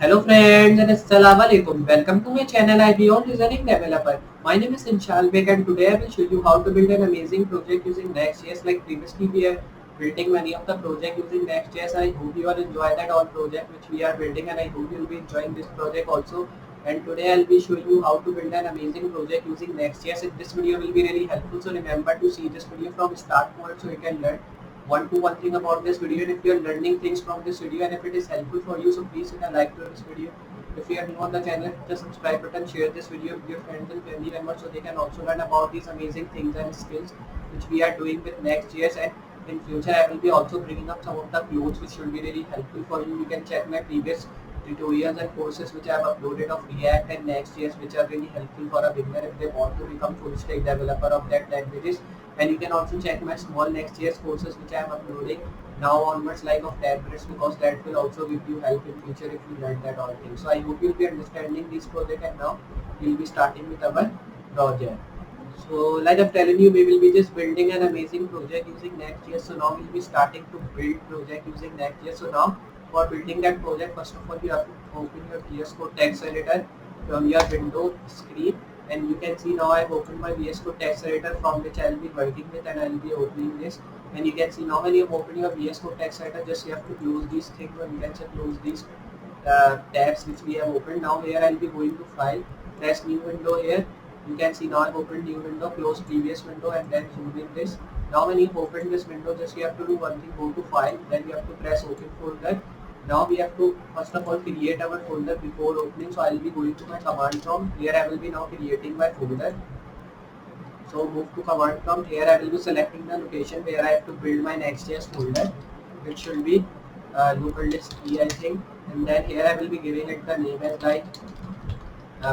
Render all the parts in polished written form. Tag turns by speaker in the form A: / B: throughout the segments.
A: Hello friends and Assalamu alaikum. Welcome to my channel Designing Developer. My name is Inshal Beg and today I will show you how to build an amazing project using Next.js. Like previously we are building many of the project using Next.js. I hope you all enjoy that all project which we are building and I hope you will be enjoying this project also. And today I'll be showing you how to build an amazing project using Next.js. And this video will be really helpful. So remember to see this video from start point so you can learn one thing about this video, and if you are learning things from this video and if it is helpful for you, so please hit a like to this video. If you are new on the channel, hit the subscribe button, share this video with your friends and family members so they can also learn about these amazing things and skills which we are doing with Next.js. And in future I will be also bringing up some of the clothes which will be really helpful for you. You can check my previous tutorials and courses which I have uploaded of React and Next.js which are really helpful for a beginner if they want to become full stack developer of that languages. And you can also check my small Next.js courses which I am uploading now onwards like of 10 minutes, because that will also give you help in future if you learn that all things. So I hope you'll be understanding this project, and now we'll be starting with our project. So like I'm telling you, we will be just building an amazing project using Next.js. So now we'll be starting to build project using Next.js. So now for building that project, first of all you have to open your VS Code text editor from your window screen, and you can see now I've opened my VS Code text editor from which I'll be working with, and I'll be opening this. And you can see now when you open your VS Code text editor, just you have to close these things, or you can say close these tabs which we have opened. Now here I'll be going to file, press new window here. You can see now I've opened new window, close previous window, and then zoom in this. Now when you open this window, just you have to do one thing, go to file, then you have to press open folder. Now we have to first of all create our folder before opening. So I'll be going to my command prompt. Here I will be now creating my folder. So move to command prompt. Here I will be selecting the location where I have to build my Next.js folder, which should be local disk E, I think. And then here I will be giving it the name as like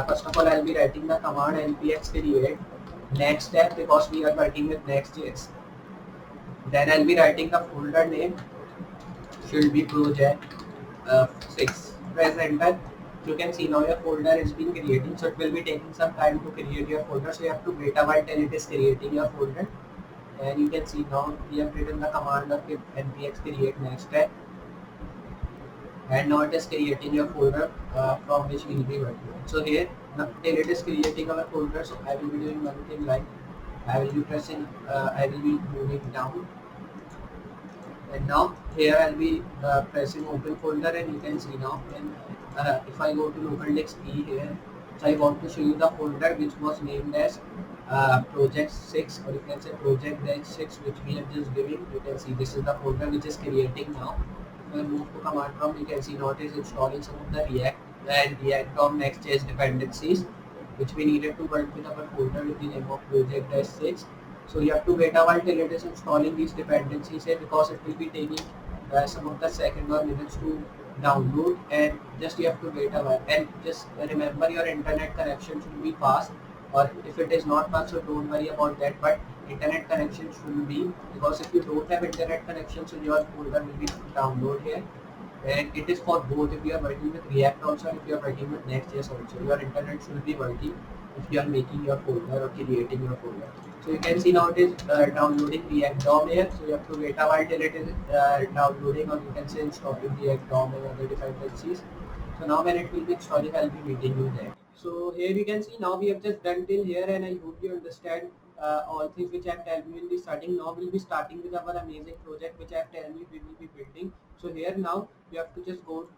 A: first of all I'll be writing the command npx create next step because we are working with Next.js. Then I'll be writing the folder name, should be project 6. Press enter. You can see now your folder is being creating, so it will be taking some time to create your folder, so you have to wait a while till it is creating your folder. And you can see now we have written the command of npx create next step, and now it is creating your folder from which we will be working. So here now till it is creating our folder, so I will be doing one thing like I will be pressing I will be moving down, and now here I'll be pressing open folder, and you can see now when if I go to local disk E here, so I want to show you the folder which was named as project 6, or you can say project dash 6, which we are just giving. You can see this is the folder which is creating now. When I move to command prompt, you can see now it is installing some of the React and React from Next.js dependencies which we needed to work with our folder with the name of project dash 6. So you have to wait a while till it is installing these dependencies here, because it will be taking some of the second or minutes to download, and just you have to wait a while. And just remember your internet connection should be fast, or if it is not fast, so don't worry about that, but internet connection should be, because if you don't have internet connection, so your folder will be download here. And it is for both, if you are working with React also and if you are working with Next.js also, your internet should be working if you are making your folder or creating your folder. So you can see now it is downloading React DOM here, so you have to wait a while till it is downloading, or you can say installing React DOM and other dependencies. So now when it will be installing, I'll be meeting you there. So here you can see now we have just done till here, and I hope you understand all things which I have told you in the starting. Now we'll be starting with our amazing project which I have told you we will be building. So here now you have to just go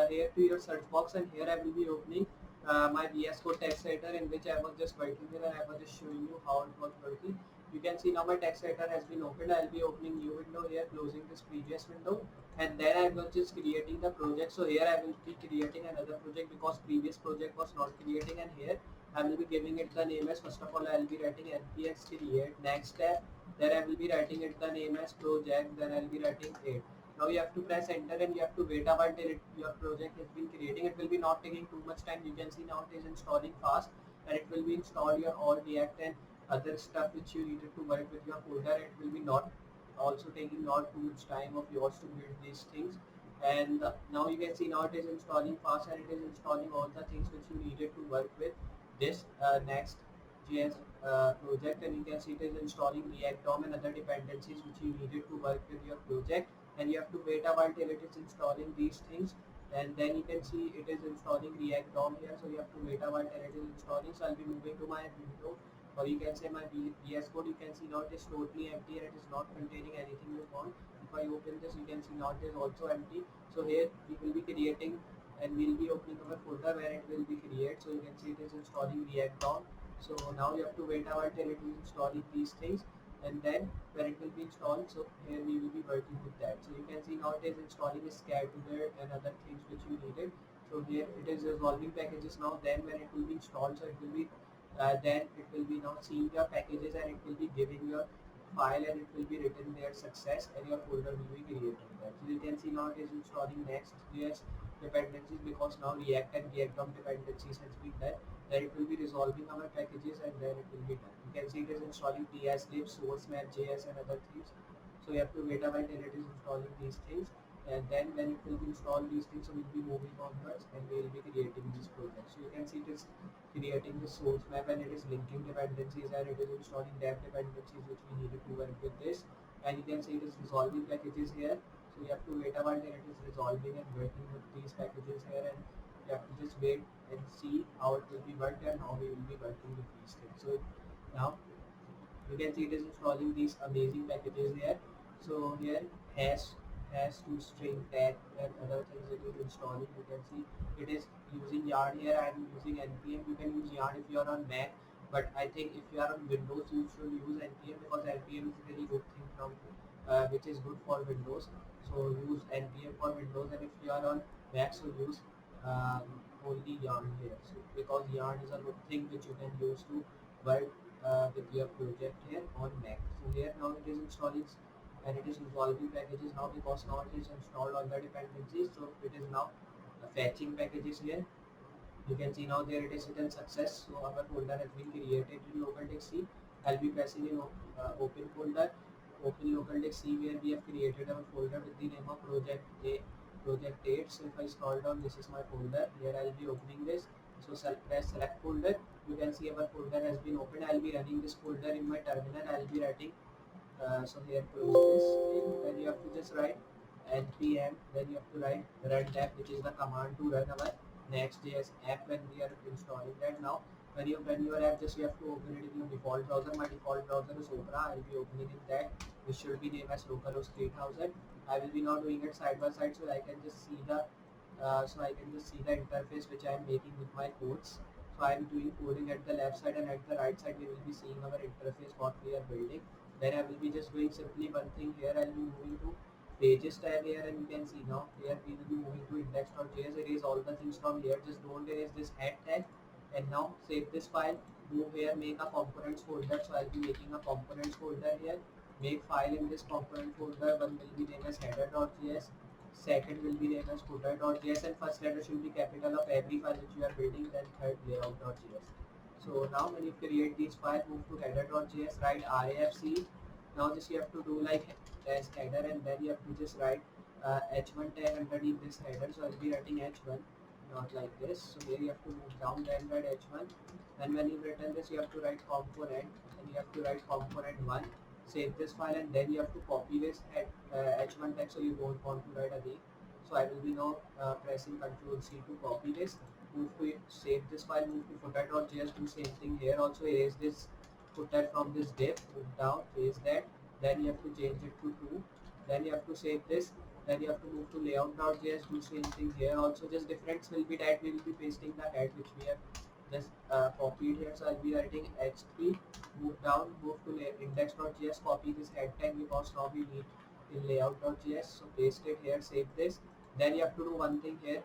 A: here to your search box, and here I will be opening my VS Code text editor in which I was just working with, and I was just showing you how it was working. You can see now my text editor has been opened. I'll be opening new window here, closing this previous window, and then I was just creating the project. So here I will be creating another project because previous project was not creating, and here I will be giving it the name as, first of all I will be writing npx create next step, then I will be writing it the name as project, then I will be writing 8. Now you have to press enter, and you have to wait a while till your project has been creating. It will be not taking too much time. You can see now it is installing fast, and it will be install your all React and other stuff which you needed to work with your folder. It will be not also taking not too much time of yours to build these things. And now you can see now it is installing fast, and it is installing all the things which you needed to work with this Next.js project. And you can see it is installing React DOM and other dependencies which you needed to work with your project, and you have to wait a while till it is installing these things. and then you can see it is installing React DOM here, so you have to wait a while till it is installing. So I'll be moving to my window, or you can say my VS Code. You can see now it is totally empty and it is not containing anything you want. If I open this, you can see now it is also empty. So here we will be creating, and we'll be opening our folder where it will be created. So you can see it is installing React DOM. So now you have to wait a while till it is installing these things, and then when it will be installed, so here we will be working with that. So you can see now it is installing scheduler and other things which you needed. So here it is resolving packages now. Then when it will be installed, so it will be then it will be now seeing your packages, and it will be giving your file, and it will be written there success, and your folder will be created there. So you can see now it is installing Next.js dependencies, because now React and React DOM dependencies has been done. Then it will be resolving our packages, and then it will be done. You can see it is installing TS-lib, source map, JS, and other things. So you have to wait a while till it is installing these things, and then when it will be installed these things, so we'll be moving onwards and we will be creating this project. So you can see it is creating the source map, and it is linking dependencies, and it is installing dev dependencies which we needed to work with this. And you can see it is resolving packages here. So you have to wait a while till it is resolving and working with these packages here, and you have to just wait and see how it will be worked and how we will be working with these things. So now you can see it is installing these amazing packages here. So here has to string tag and other things it is installing. You can see it is using yarn here. I am using npm. You can use yarn if you are on Mac, but I think if you are on Windows you should use npm, because npm is a very good thing from which is good for Windows. So use npm for Windows, and if you are on Mac, so use only yarn here. So because yarn is a good thing which you can use to work with your project here on Mac. So here now it is installing, and it is resolving packages now, because now it is installed all the dependencies. So it is now fetching packages here. You can see now there it is written success. So our folder has been created in local disk C. I'll be pressing in open folder, open local disk C, where we have created our folder with the name of project A, project 8. So if I scroll down, this is my folder. Here I'll be opening this. So press select folder. You can see our folder has been opened. I'll be running this folder in my terminal. I'll be writing so here close this, then you have to just write npm, then you have to write run dev, which is the command to run our Next.js app when we are installing that. Now when you run your app, just you have to open it in your default browser. My default browser is Opera. I'll be opening in that, which should be named as localhost 3000. I will be now doing it side by side, so I can just see the interface which I am making with my codes. So I am doing coding at the left side, and at the right side we will be seeing our interface what we are building. Then I will be just doing simply one thing here. I will be moving to pages tab here, and you can see now here we will be moving to index.js. Erase all the things from here. Just don't erase this head tag. And now save this file. Move here, make a components folder. So I'll be making a components folder here. Make file in this component folder. One will be named as header.js. Second will be named as footer.js, and first letter should be capital of every file which you are building. Then third layout.js. So now when you create these files, move to header.js, write rafc. Now just you have to do like as header, and then you have to just write h1 tag underneath this header. So I'll be writing h1, not like this. So here you have to move down, then write h1. And when you've written this, you have to write component, and you have to write component 1. Save this file, and then you have to copy this h1 tag, so you don't want to write again. So I will be now pressing Ctrl C to copy this. Move to it, save this file, move to footer.js, do same thing here. Also erase this footer from this div, move down, paste that. Then you have to change it to 2. Then you have to save this. Then you have to move to layout.js, do same thing here. Also just difference will be that we will be pasting the head which we have just copied here. So I'll be writing h3, move down, move to index.js, copy this head tag, because now we need in layout.js. So paste it here, save this. Then you have to do one thing here,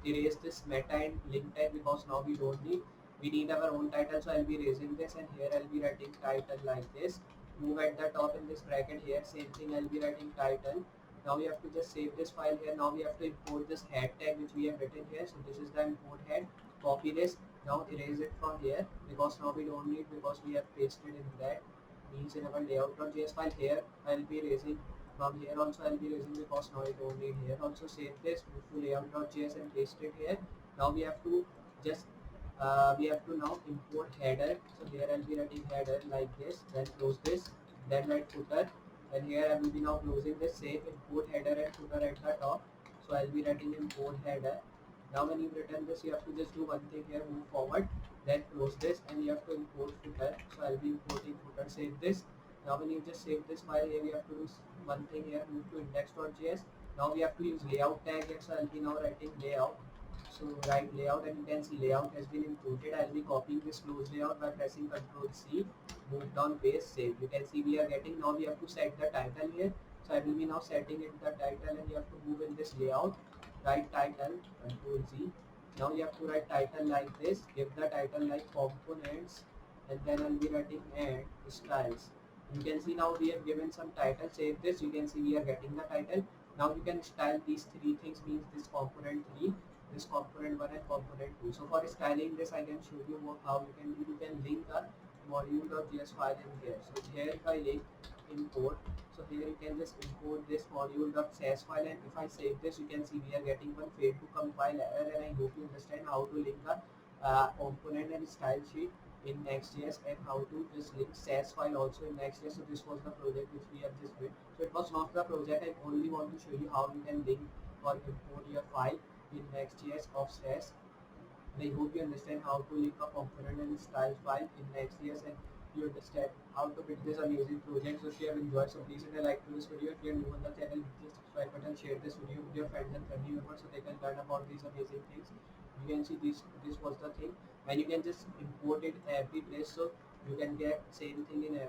A: erase this meta and link tag, because now we need our own title. So I'll be erasing this, and here I'll be writing title like this. Move at the top in this bracket here, same thing, I'll be writing title. Now we have to just save this file here. Now we have to import this head tag which we have written here. So this is the import head. Copy this. Now erase it from here, because now we don't need, because we have pasted in that, means in our layout.js file. Here I'll be erasing from here also, I'll be erasing, because now I don't need here. Also save this, move to layout.js and paste it here. Now we have to just we have to now import header. So here I'll be writing header like this, then close this, then write footer, and here I will be now closing this, save import header and footer at the top. So I'll be writing import header, Now when you've written this, you have to just do one thing here, move forward, then close this, and you have to import footer. So I'll be importing footer, save this. Now when you just save this file here, you have to do one thing here, move to index.js. Now we have to use layout tag here, so I'll be now writing layout. So write layout and you can see layout has been imported. I'll be copying this close layout by pressing Ctrl C, move down, paste, save. You can see we are getting, now we have to set the title here. So I will be now setting it the title and you have to move in this layout, write title, Ctrl Z. Now you have to write title like this, give the title like components, and then I'll be writing add styles. You can see now we have given some title, save this, you can see we are getting the title. Now you can style these three things, means this component 3, this component 1 and component 2. So for styling this I can show you how you can do. You can link a module.js file in here. So here if I link import, so here you can just import this module.cs file, and if I save this you can see we are getting one fail to compile error, and I hope you understand how to link a component and style sheet in Next.js and how to just link SAS file also in Next.js. So this was the project which we have just built. So it was not the project, I only want to show you how you can link or import your file in Next.js of SAS. And I hope you understand how to link a component and style file in Next.js, and you understand how to build this amazing project. So if you have enjoyed, so please hit a like to this video. If you are new on the channel, hit the subscribe button, share this video with your friends and family members so they can learn about these amazing things. You can see this was the thing, and you can just import it every place, so you can get same thing in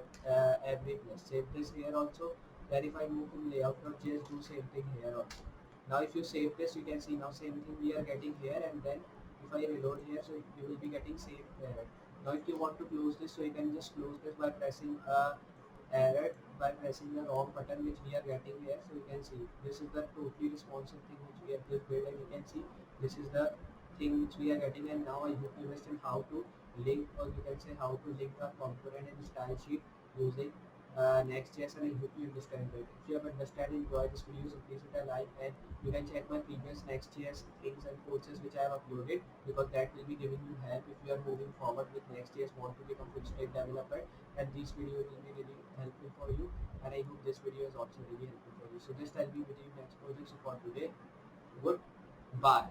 A: every place. Save this here also. Then if I move to layout.js, do same thing here also. Now if you save this, you can see now same thing we are getting here, and then if I reload here, so you will be getting save error. Now if you want to close this, so you can just close this by pressing error, by pressing the wrong button which we are getting here. So you can see this is the totally responsive thing which we have just built, and you can see this is the thing which we are getting. And now I hope you understand how to link, or you can say how to link a component and style sheet using Next.js, and I hope you understand it. If you have understand and enjoyed this video, so please hit a like, and you can check my previous Next.js things and courses which I have uploaded, because that will be giving you help if you are moving forward with Next.js, want to become full stack developer, and this video will be really helpful for you, and I hope this video is also really helpful for you. So this I'll be with you next project. So for today, goodbye.